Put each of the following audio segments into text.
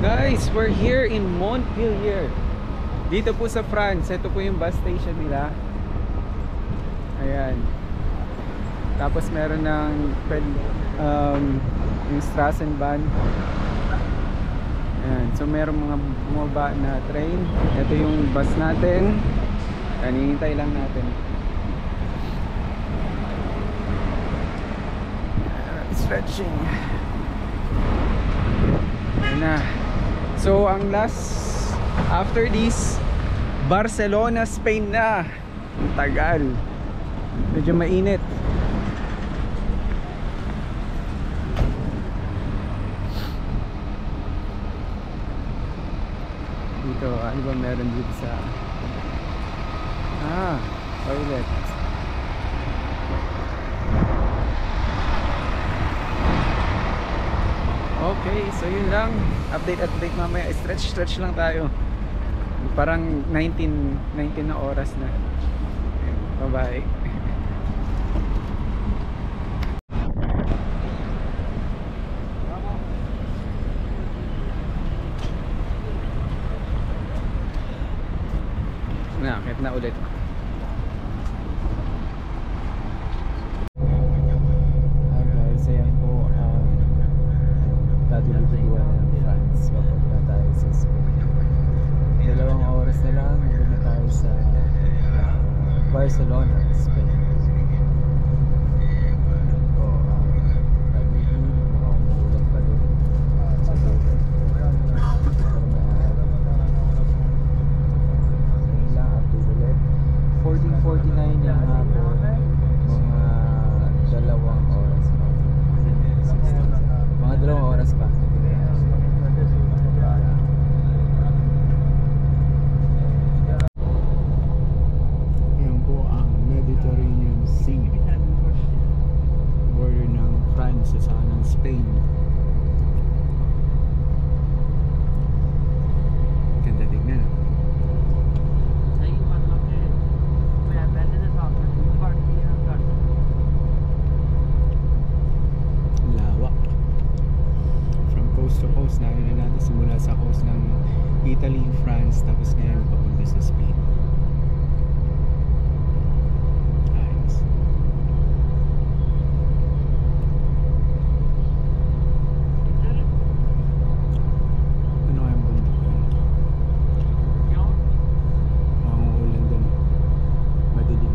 Guys, we're here in Montpellier. Dito po sa France. Ito po yung bus station nila. Ayan. Tapos meron ng yung Strassenbahn. Ayan. So meron mga bumaba na train. Ito yung bus natin. Hinihintay lang natin. Stretching. Ayan na. So ang last after this, Barcelona, Spain na. Ang tagal. Medyo mainit. Dito, ano ba meron dito sa toilet. Okay, so yun lang. Update mamaya. Stretch lang tayo. Parang 19 na oras na. Bye bye. Nakakit na ulit. Hi guys, ayan po kadulog-duluan ng France. Papunta tayo sa Spain. 2 oras na lang, nandun na tayo sa Barcelona, Spain. Umuulan pa doon sa dulo. Ilang update ulit. 14:49 yung hapon. Mga 2 oras pa. Mga 2 oras pa. Ayan po ang Mediterranean Sea. Border ng France sa ng Spain. Ganda tignan. Lawak. From coast to coast, na natin simula sa coast ng Italy, France, tapos ngayon papunta sa Spain. Ayos. Ano kayang bundok yun? Mangungulan dun. Madilim.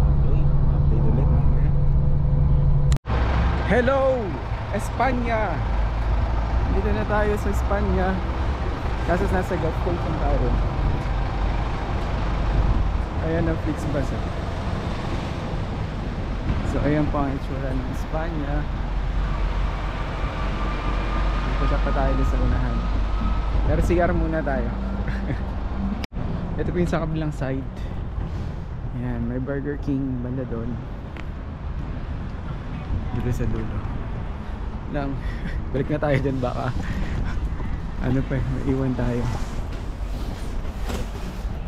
Okay, update ulit mamaya. Hello! Espanya! Dito na tayo sa Espanya. Kaso nasa Gulf Coast ang tayo. Ayan ang Flixbus. So ayan po ang itsura ng Espanya. Dito pa tayo sa unahan. Pero CR muna tayo. Ito po yung sa kabilang side. Ayan, may Burger King banda doon. Dito sa dulo lang. Balik na tayo dun, baka ano pa, maiwan tayo.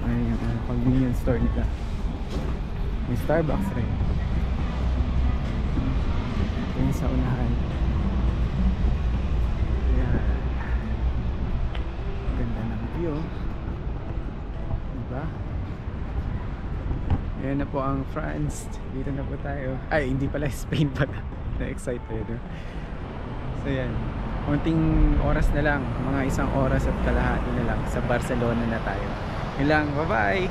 Ayan yung convenience store nila. May Starbucks rin. Ito yung sa unahan. Ayan. Ganda ng view, diba? Ayan na po ang France. Dito na po tayo. Ay, hindi pala, Spain pala. Na-excite tayo. So yan, konting oras na lang, mga 1 oras at kalahati na lang, sa Barcelona na tayo. Yun lang, bye bye!